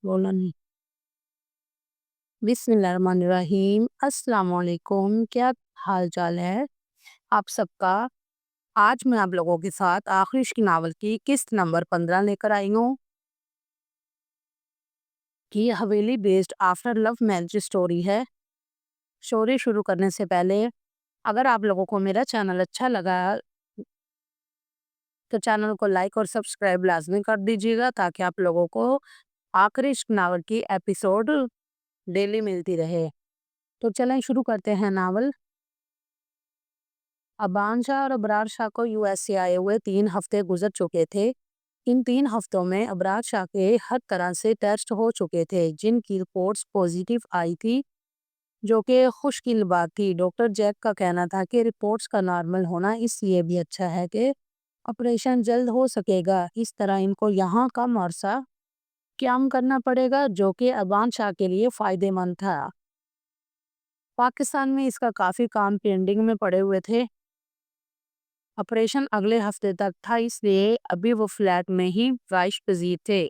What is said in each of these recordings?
بولا نہیں۔ بسم اللہ الرحمن الرحیم، السلام علیکم، کیا حال چال ہے آپ سب کا؟ آج میں آپ لوگوں کے ساتھ آخری عشق ناول کی قسط نمبر 15 لے کر آئی ہوں کہ یہ حویلی based after love marriage story ہے۔ سٹوری شروع کرنے سے پہلے اگر آپ لوگوں کو میرا چینل اچھا لگا تو چینل کو لائک اور سبسکرائب لازمی کر دیجیے گا تاکہ آپ لوگوں کو آخری عشق ناول کی ایپیسوڈ ڈیلی ملتی رہے۔ تو چلیں شروع کرتے ہیں ناول۔ ابان شاہ اور ابرار شاہ کو یو ایس سے آئے ہوئے 3 ہفتے گزر چکے تھے۔ ان 3 ہفتوں میں ابرار شاہ کے ہر طرح سے ٹیسٹ ہو چکے تھے جن کی رپورٹس پوزیٹیو آئی تھی، جو کہ خوشگوار بات تھی۔ ڈاکٹر جیک کا کہنا تھا کہ رپورٹس کا نارمل ہونا اس لیے بھی اچھا ہے کہ آپریشن جلد ہو سکے گا۔ اس طرح ان کو یہاں کم عرصہ قیام کرنا پڑے گا جو کہ ابان شاہ کے لیے فائدہ مند تھا۔ پاکستان میں اس کا کافی کام پینڈنگ میں پڑے ہوئے تھے۔ آپریشن اگلے ہفتے تک تھا، اس لیے ابھی وہ فلیٹ میں ہی رہائش پذیر تھے۔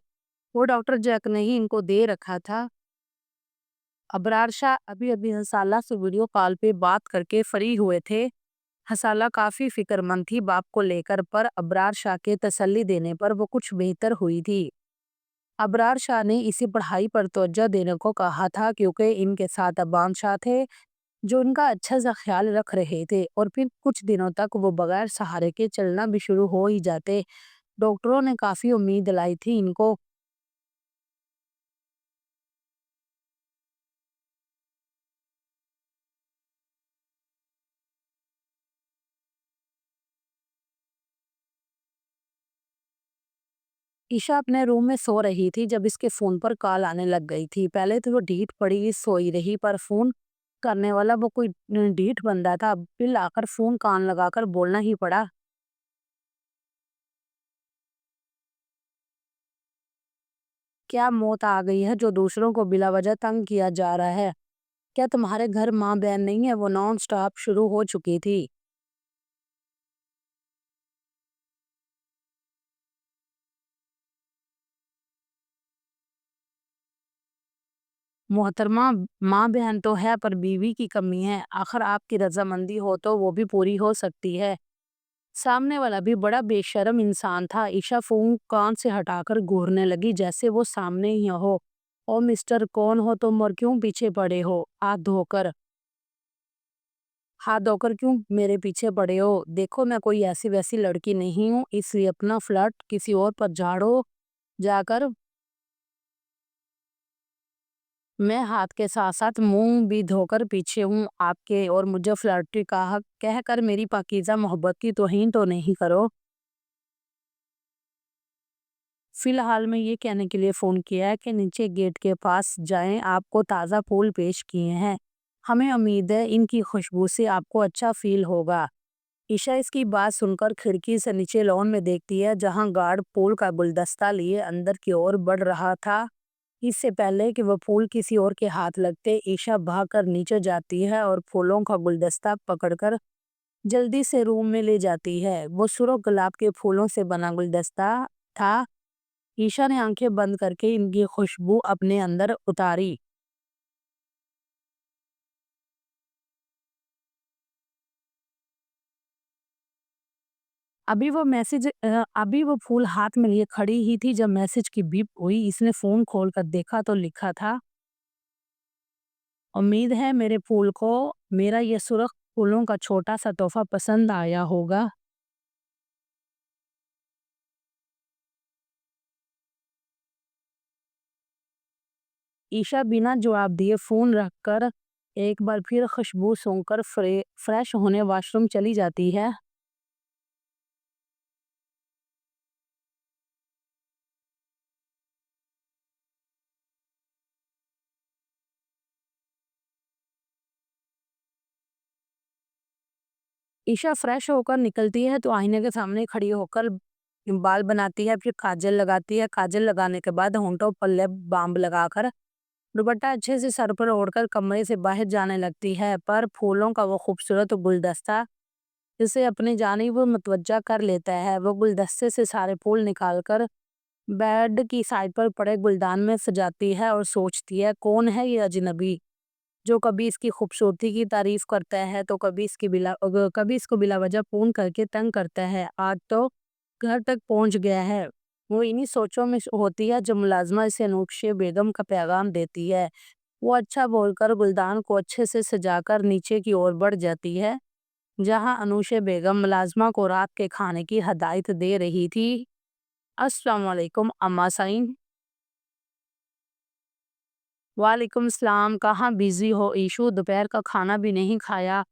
وہ ڈاکٹر جیک نے ہی ان کو دے رکھا تھا۔ ابرار شاہ ابھی حسالہ سے ویڈیو کال پہ بات کر کے فری ہوئے تھے۔ حسالہ کافی فکر مند تھی باپ کو لے کر، پر ابرار شاہ کے تسلی دینے پر وہ کچھ بہتر ہوئی تھی۔ ابرار شاہ نے اسی پڑھائی پر توجہ دینے کو کہا تھا کیونکہ ان کے ساتھ ابان شاہ تھے جو ان کا اچھا سا خیال رکھ رہے تھے، اور پھر کچھ دنوں تک وہ بغیر سہارے کے چلنا بھی شروع ہو ہی جاتے۔ ڈاکٹروں نے کافی امید دلائی تھی ان کو۔ عشاء اپنے روم میں سو رہی تھی جب اس کے فون پر کال آنے لگ گئی تھی۔ پہلے تو وہ ڈھیٹ پڑی سوئی رہی، پر فون کرنے والا وہ کوئی ڈھیٹ بندہ تھا۔ بل آ کر فون کان لگا کر بولنا ہی پڑا۔ کیا موت آ گئی ہے جو دوسروں کو بلا وجہ تنگ کیا جا رہا ہے؟ کیا تمہارے گھر ماں بہن نہیں ہے؟ وہ نان سٹاپ شروع ہو چکی تھی۔ محترمہ، ماں بہن تو ہے پر بیوی کی کمی ہے۔ آخر آپ کی رضامندی ہو تو وہ بھی پوری ہو سکتی ہے۔ سامنے والا بھی بڑا بے شرم انسان تھا۔ عشاء فون کان سے ہٹا کر گھورنے لگی جیسے وہ سامنے ہی ہو۔ او مسٹر، کون ہو تم اور کیوں پیچھے پڑے ہو؟ ہاتھ دھو کر کیوں میرے پیچھے پڑے ہو؟ دیکھو میں کوئی ایسی ویسی لڑکی نہیں ہوں، اس لیے اپنا فلرٹ کسی اور پر جھاڑو جا کر۔ میں ہاتھ کے ساتھ ساتھ منہ بھی دھو کر پیچھے ہوں آپ کے، اور مجھے فلرٹی کہہ کر میری پاکیزہ محبت کی توہین تو نہیں کرو۔ فی الحال میں یہ کہنے کے لیے فون کیا ہے کہ نیچے گیٹ کے پاس جائیں، آپ کو تازہ پھول پیش کیے ہیں، ہمیں امید ہے ان کی خوشبو سے آپ کو اچھا فیل ہوگا۔ عشاء اس کی بات سن کر کھڑکی سے نیچے لان میں دیکھتی ہے جہاں گارڈ پھول کا گلدستہ لیے اندر کی اور بڑھ رہا تھا۔ اس سے پہلے کہ وہ پھول کسی اور کے ہاتھ لگتے، عشاء بھاگ کر نیچے جاتی ہے اور پھولوں کا گلدستہ پکڑ کر جلدی سے روم میں لے جاتی ہے۔ وہ سرخ گلاب کے پھولوں سے بنا گلدستہ تھا۔ عشاء نے آنکھیں بند کر کے ان کی خوشبو اپنے اندر اتاری۔ ابھی وہ پھول ہاتھ میں لیے کھڑی ہی تھی جب میسج کی بیپ ہوئی۔ اس نے فون کھول کر دیکھا تو لکھا تھا، امید ہے میرے پھول کو میرا یہ سرخ پھولوں کا چھوٹا سا تحفہ پسند آیا ہوگا۔ عشاء بنا جواب دیے فون رکھ کر ایک بار پھر خوشبو سونگھ کر فریش ہونے واش روم چلی جاتی ہے۔ عشاء فریش ہو کر نکلتی ہے تو آئینے کے سامنے کھڑی ہو کر بال بناتی ہے، پھر کاجل لگاتی ہے۔ کاجل لگانے کے بعد ہونٹوں پر لپ بام لگا کر دوپٹہ اچھے سے سر پر اوڑھ کر کمرے سے باہر جانے لگتی ہے، پر پھولوں کا وہ خوبصورت گلدستہ اسے اپنی جانب متوجہ کر لیتا ہے۔ وہ گلدستے سے سارے پھول نکال کر بیڈ کی سائڈ پر پڑے گلدان میں سجاتی ہے اور سوچتی ہے کون ہے یہ اجنبی جو کبھی اس کی خوبصورتی کی تعریف کرتا ہے تو کبھی اس کو بلا وجہ فون کر کے تنگ کرتا ہے۔ آج تو گھر تک پہنچ گیا ہے۔ وہ انہی سوچوں میں ہوتی ہے جب ملازمہ اسے انوشے بیگم کا پیغام دیتی ہے۔ وہ اچھا بول کر گلدان کو اچھے سے سجا کر نیچے کی اور بڑھ جاتی ہے جہاں انوشے بیگم ملازمہ کو رات کے کھانے کی ہدایت دے رہی تھی۔ السلام علیکم اما سائن۔ وعلیکم السلام، کہاں بیزی ہو ایشو؟ دوپہر کا کھانا بھی نہیں کھایا؟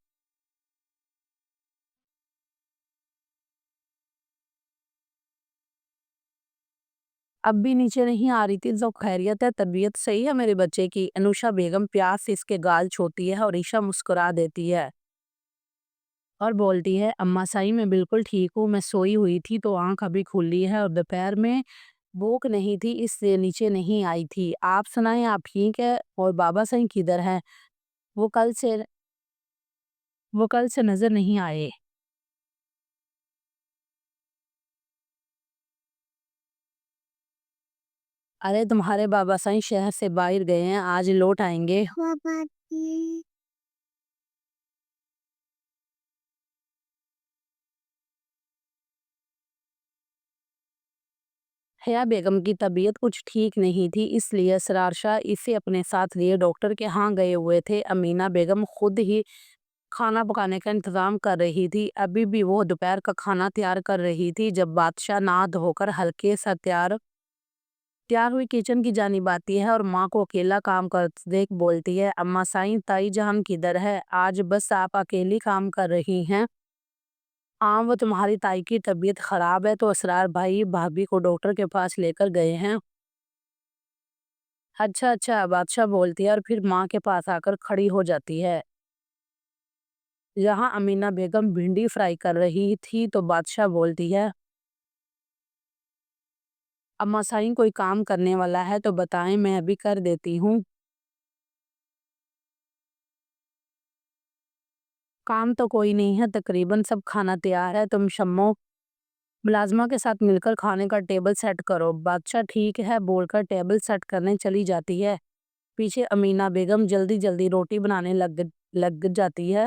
اب بھی نیچے نہیں آ رہی تھی تو خیریت ہے؟ طبیعت صحیح ہے میرے بچے کی؟ انوشا بیگم پیار سے اس کے گال چھوتی ہے اور عشا مسکرا دیتی ہے اور بولتی ہے اما سائی میں بالکل ٹھیک ہوں، میں سوئی ہوئی تھی تو آنکھ ابھی کھلی ہے اور دوپہر میں بھوک نہیں تھی اس سے نیچے نہیں آئی تھی۔ آپ سنائیں، آپ ٹھیک ہے؟ اور بابا سائی کدھر ہے؟ وہ کل سے وہ کل سے نظر نہیں آئے۔ ارے تمہارے بابا سائی شہر سے باہر گئے ہیں، آج لوٹ آئیں گے۔ حیا بیگم کی طبیعت کچھ ٹھیک نہیں تھی، اس لیے اسرار شاہ اسے اپنے ساتھ لیے ڈاکٹر کے ہاں گئے ہوئے تھے۔ امینہ بیگم خود ہی کھانا پکانے کا انتظام کر رہی تھی۔ ابھی بھی وہ دوپہر کا کھانا تیار کر رہی تھی جب بادشاہ نہا دھو کر ہلکے سا تیار ہوئی کچن کی جانب آتی ہے اور ماں کو اکیلا کام کرتے دیکھ بولتی ہے اما سائیں تائی جان کدھر ہے؟ آج بس آپ اکیلی کام کر رہی ہیں؟ وہ تمہاری تائی کی طبیعت خراب ہے تو اسرار بھائی بھابھی کو ڈاکٹر کے پاس لے کر گئے ہیں۔ اچھا اچھا، بادشاہ بولتی ہے اور پھر ماں کے پاس آ کر کھڑی ہو جاتی ہے۔ یہاں امینہ بیگم بھنڈی فرائی کر رہی تھی تو بادشاہ بولتی ہے اما سائیں کوئی کام کرنے والا ہے تو بتائیں، میں ابھی کر دیتی ہوں۔ کام تو کوئی نہیں ہے، تقریباً سب کھانا تیار ہے، تم شمو ملازمہ کے ساتھ مل کر کھانے کا ٹیبل سیٹ کرو۔ بادشاہ ٹھیک ہے بول کر ٹیبل سیٹ کرنے چلی جاتی ہے۔ پیچھے امینہ بیگم جلدی جلدی روٹی بنانے لگ جاتی ہے۔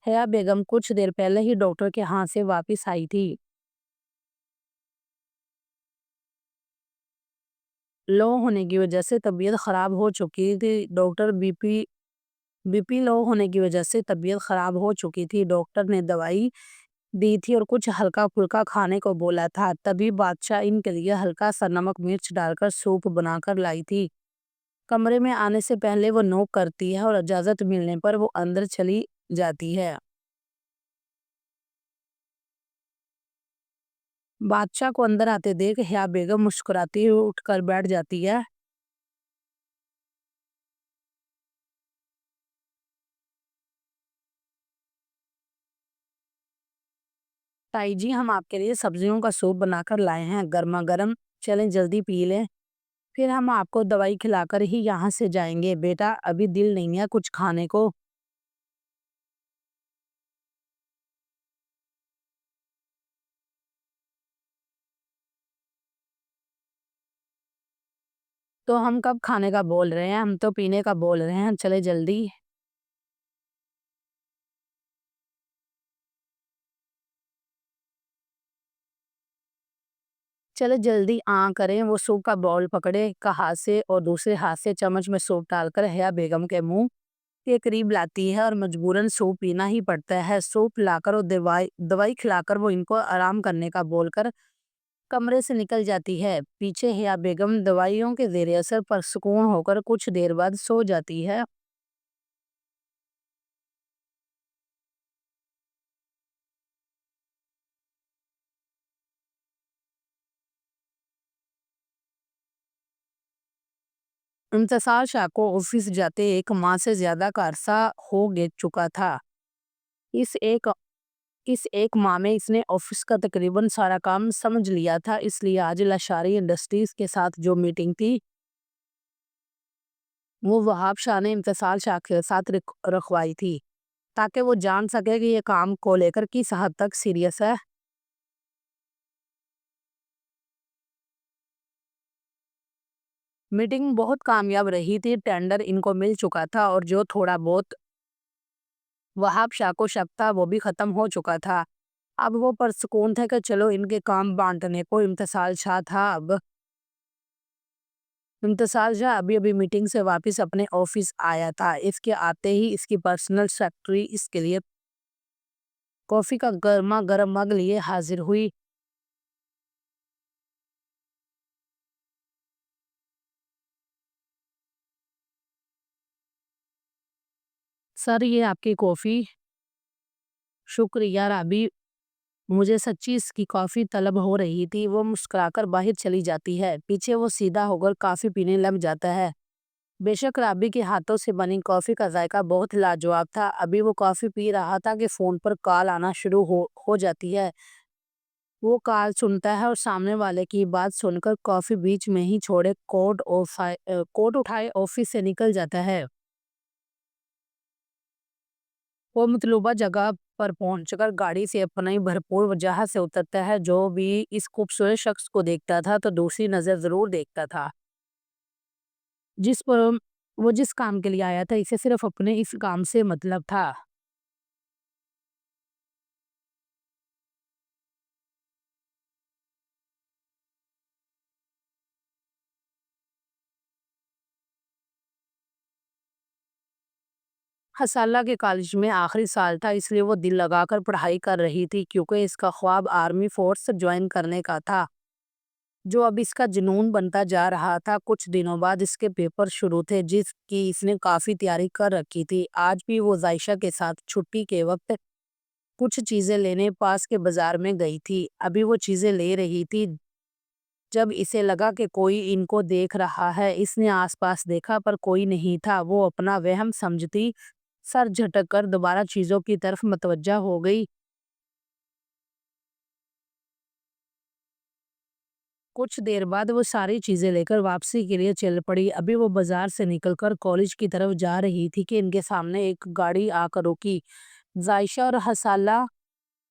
حیا بیگم کچھ دیر پہلے ہی ڈاکٹر کے ہاں سے واپس آئی تھی۔ لو ہونے کی وجہ سے طبیعت خراب ہو چکی تھی ڈاکٹر بی پی لو ہونے کی وجہ سے طبیعت خراب ہو چکی تھی، ڈاکٹر نے دوائی دی تھی اور کچھ ہلکا پھلکا کھانے کو بولا تھا۔ تبھی بادشاہ ان کے لیے ہلکا سا نمک مرچ ڈال کر سوپ بنا کر لائی تھی۔ کمرے میں آنے سے پہلے وہ نوک کرتی ہے اور اجازت ملنے پر وہ اندر چلی جاتی ہے۔ بادشاہ کو اندر آتے دیکھ حیا بیگم مسکراتی ہوئی اٹھ کر بیٹھ جاتی ہے۔ تائی جی ہم آپ کے لیے سبزیوں کا سوپ بنا کر لائے ہیں، گرما گرم، چلیں جلدی پی لیں، پھر ہم آپ کو دوائی کھلا کر ہی یہاں سے جائیں گے۔ بیٹا ابھی دل نہیں ہے کچھ کھانے کو؟ تو ہم کب کھانے کا بول رہے ہیں، ہم تو پینے کا بول رہے ہیں، چلے جلدی۔ چلے جلدی کریں۔ وہ سوپ کا باؤل پکڑے کا ہاتھ سے اور دوسرے ہاتھ سے چمچ میں سوپ ڈال کر حیا بیگم کے منہ کے قریب لاتی ہے اور مجبوراً سوپ پینا ہی پڑتا ہے۔ سوپ لا کر اور دوائی کھلا کر وہ ان کو آرام کرنے کا بول کر کمرے سے نکل جاتی ہے۔ پیچھے حیا بیگم دوائیوں کے زیر اثر پر سکون ہو کر کچھ دیر بعد سو جاتی ہے۔ انتصار شاہ کو آفس جاتے ایک ماہ سے زیادہ کا عرصہ ہو چکا تھا۔ اس ایک ماہ میں اس نے آفس کا تقریباً سارا کام سمجھ لیا تھا، اس لیے آج لاشاری انڈسٹریز کے ساتھ جو میٹنگ تھی وہ وہاب شاہ نے انتصار شاہ کے ساتھ رکھوائی تھی تاکہ وہ جان سکے کہ یہ کام کو لے کر کس حد تک سیریس ہے۔ میٹنگ بہت کامیاب رہی تھی، ٹینڈر ان کو مل چکا تھا اور جو تھوڑا بہت وہاب شاہ کو شک تھا وہ بھی ختم ہو چکا تھا۔ اب وہ پرسکون تھے کہ چلو ان کے کام بانٹنے کو امتسال شاہ ابھی ابھی میٹنگ سے واپس اپنے آفس آیا تھا۔ اس کے آتے ہی اس کی پرسنل سیکرٹری اس کے لیے کافی کا گرما گرم مگ لیے حاضر ہوئی۔ سر یہ آپ کی کافی۔ شکریہ رابی، مجھے سچی اس کی کافی طلب ہو رہی تھی۔ وہ مسکرا کر باہر چلی جاتی ہے، پیچھے وہ سیدھا ہو کر کافی پینے لگ جاتا ہے۔ بے شک رابی کے ہاتھوں سے بنی کافی کا ذائقہ بہت لاجواب تھا۔ ابھی وہ کافی پی رہا تھا کہ فون پر کال آنا شروع ہو جاتی ہے۔ وہ کال سنتا ہے اور سامنے والے کی بات سن کر کافی بیچ میں ہی چھوڑے کوٹ اٹھائے آفس سے نکل جاتا ہے۔ وہ مطلوبہ جگہ پر پہنچ کر گاڑی سے اپنی بھرپور وجاہت سے اترتا ہے۔ جو بھی اس خوبصورت شخص کو دیکھتا تھا تو دوسری نظر ضرور دیکھتا تھا۔ جس پر وہ جس کام کے لیے آیا تھا اسے صرف اپنے اس کام سے مطلب تھا۔ حسالہ کے کالج میں آخری سال تھا، اس لیے وہ دل لگا کر پڑھائی کر رہی تھی کیونکہ اس کا خواب آرمی فورس جوائن کرنے کا تھا جو اب اس کا جنون بنتا جا رہا تھا۔ کچھ دنوں بعد اس کے پیپر شروع تھے جس کی اس نے کافی تیاری کر رکھی تھی۔ آج بھی وہ عائشہ کے ساتھ چھٹی کے وقت کچھ چیزیں لینے پاس کے بازار میں گئی تھی۔ ابھی وہ چیزیں لے رہی تھی جب اسے لگا کہ کوئی ان کو دیکھ رہا ہے۔ اس نے آس پاس دیکھا پر کوئی نہیں تھا۔ وہ اپنا وہم سمجھتی سر جھٹک کر دوبارہ چیزوں کی طرف متوجہ ہو گئی۔ کچھ دیر بعد وہ ساری چیزیں لے کر واپسی کے لیے چل پڑی۔ ابھی وہ بازار سے نکل کر کالج کی طرف جا رہی تھی کہ ان کے سامنے ایک گاڑی آ کر رکی۔ عائشہ اور حسالہ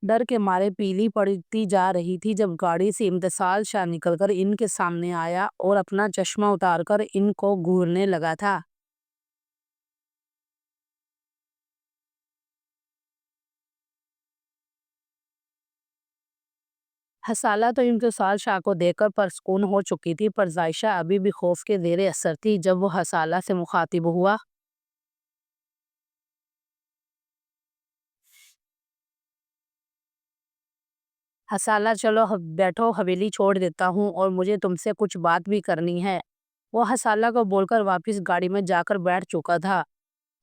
ڈر کے مارے پیلی پڑتی جا رہی تھی جب گاڑی سے امتسال شاہ نکل کر ان کے سامنے آیا اور اپنا چشمہ اتار کر ان کو گھورنے لگا تھا۔ حسالہ تو امتسال شاہ کو دیکھ کر پرسکون ہو چکی تھی پر عائشہ ابھی بھی خوف کے زیر اثر تھی۔ جب وہ حسالہ سے مخاطب ہوا حسالہ چلو بیٹھو، حویلی چھوڑ دیتا ہوں اور مجھے تم سے کچھ بات بھی کرنی ہے۔ وہ حسالہ کو بول کر واپس گاڑی میں جا کر بیٹھ چکا تھا۔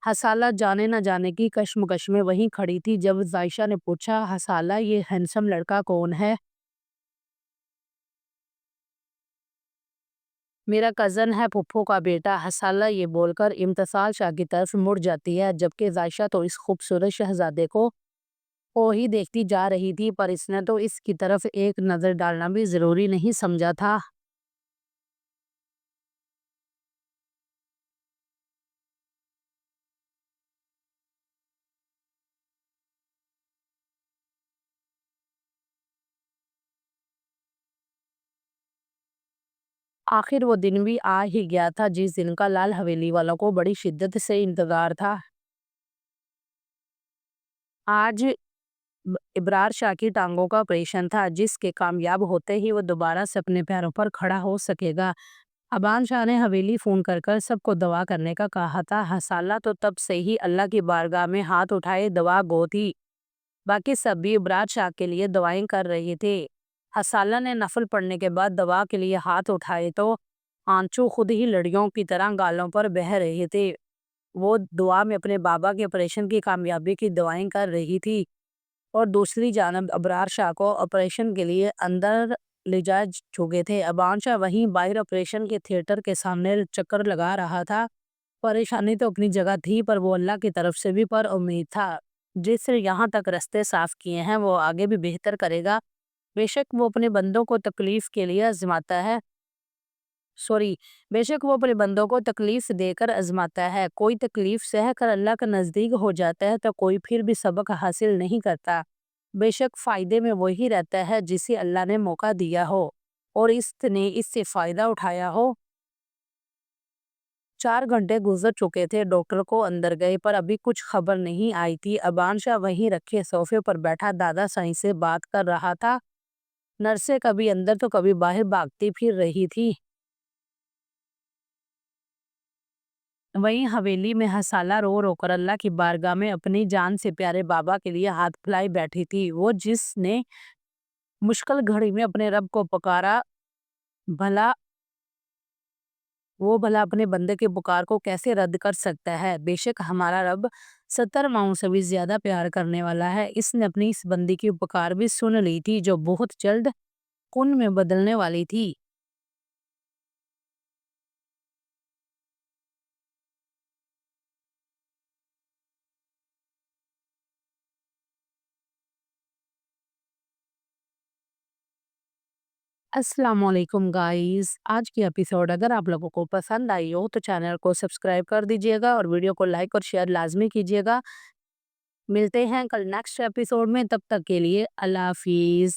حسالہ جانے نہ جانے کی کشمکش میں وہیں کھڑی تھی جب عائشہ نے پوچھا، حسالہ یہ ہینسم لڑکا کون ہے؟ میرا کزن ہے، پھپھو کا بیٹا۔ حسالہ یہ بول کر امتسال شاہ کی طرف مڑ جاتی ہے جبکہ عائشہ تو اس خوبصورت شہزادے کو ہی دیکھتی جا رہی تھی پر اس نے تو اس کی طرف ایک نظر ڈالنا بھی ضروری نہیں سمجھا تھا۔ آخر وہ دن بھی آ ہی گیا تھا جس دن کا لال حویلی والوں کو بڑی شدت سے انتظار تھا۔ آج ابرار شاہ کی ٹانگوں کا آپریشن تھا جس کے کامیاب ہوتے ہی وہ دوبارہ سے اپنے پیروں پر کھڑا ہو سکے گا۔ ابان شاہ نے حویلی فون کر کر سب کو دعا کرنے کا کہا تھا۔ حسالہ تو تب سے ہی اللہ کی بارگاہ میں ہاتھ اٹھائے دعا گو تھی۔ باقی سب بھی ابرار شاہ کے لیے دعائیں کر رہے تھے۔ حسالہ نے نفل پڑھنے کے بعد دعا کے لیے ہاتھ اٹھائے تو آنسو خود ہی لڑیوں کی طرح گالوں پر بہہ رہے تھے۔ وہ دعا میں اپنے بابا کے آپریشن کی کامیابی کی دعائیں کر رہی تھی اور دوسری جانب ابرار شاہ کو آپریشن کے لیے اندر لے جا چکے تھے۔ ابان شاہ وہیں باہر آپریشن کے تھیٹر کے سامنے چکر لگا رہا تھا۔ پریشانی تو اپنی جگہ تھی پر وہ اللہ کی طرف سے بھی پر امید تھا۔ جس نے یہاں تک رستے صاف کیے ہیں وہ آگے بھی بہتر کرے گا۔ بے شک وہ اپنے بندوں کو تکلیف کے لیے آزماتا ہے بے شک وہ اپنے بندوں کو تکلیف دے کر آزماتا ہے۔ کوئی تکلیف سہ کر اللہ کے نزدیک ہو جاتا ہے تو کوئی پھر بھی سبق حاصل نہیں کرتا۔ بے شک فائدے میں وہی رہتا ہے جسے اللہ نے موقع دیا ہو اور اس نے اس سے فائدہ اٹھایا ہو۔ 4 گھنٹے گزر چکے تھے، ڈاکٹر کو اندر گئے پر ابھی کچھ خبر نہیں آئی تھی۔ ابان شاہ وہیں رکھے صوفے پر بیٹھا دادا سائیں سے بات کر رہا تھا۔ نرسیں کبھی اندر تو کبھی باہر بھاگتی پھر رہی تھی۔ وہیں حویلی میں حسالہ رو رو کر اللہ کی بارگاہ میں اپنی جان سے پیارے بابا کے لیے ہاتھ پھیلائے بیٹھی تھی۔ وہ جس نے مشکل گھڑی میں اپنے رب کو پکارا، وہ بھلا اپنے بندے کے پکار کو کیسے رد کر سکتا ہے؟ بے شک ہمارا رب 70 ماؤں سے بھی زیادہ پیار کرنے والا ہے۔ اس نے اپنی اس بندی کی پکار بھی سن لی تھی جو بہت جلد کن میں بدلنے والی تھی۔ السلام علیکم گائز، آج کی ایپیسوڈ اگر آپ لوگوں کو پسند آئی ہو تو چینل کو سبسکرائب کر دیجئے گا اور ویڈیو کو لائک اور شیئر لازمی کیجئے گا۔ ملتے ہیں کل نیکسٹ ایپیسوڈ میں، تب تک کے لیے اللہ حافظ۔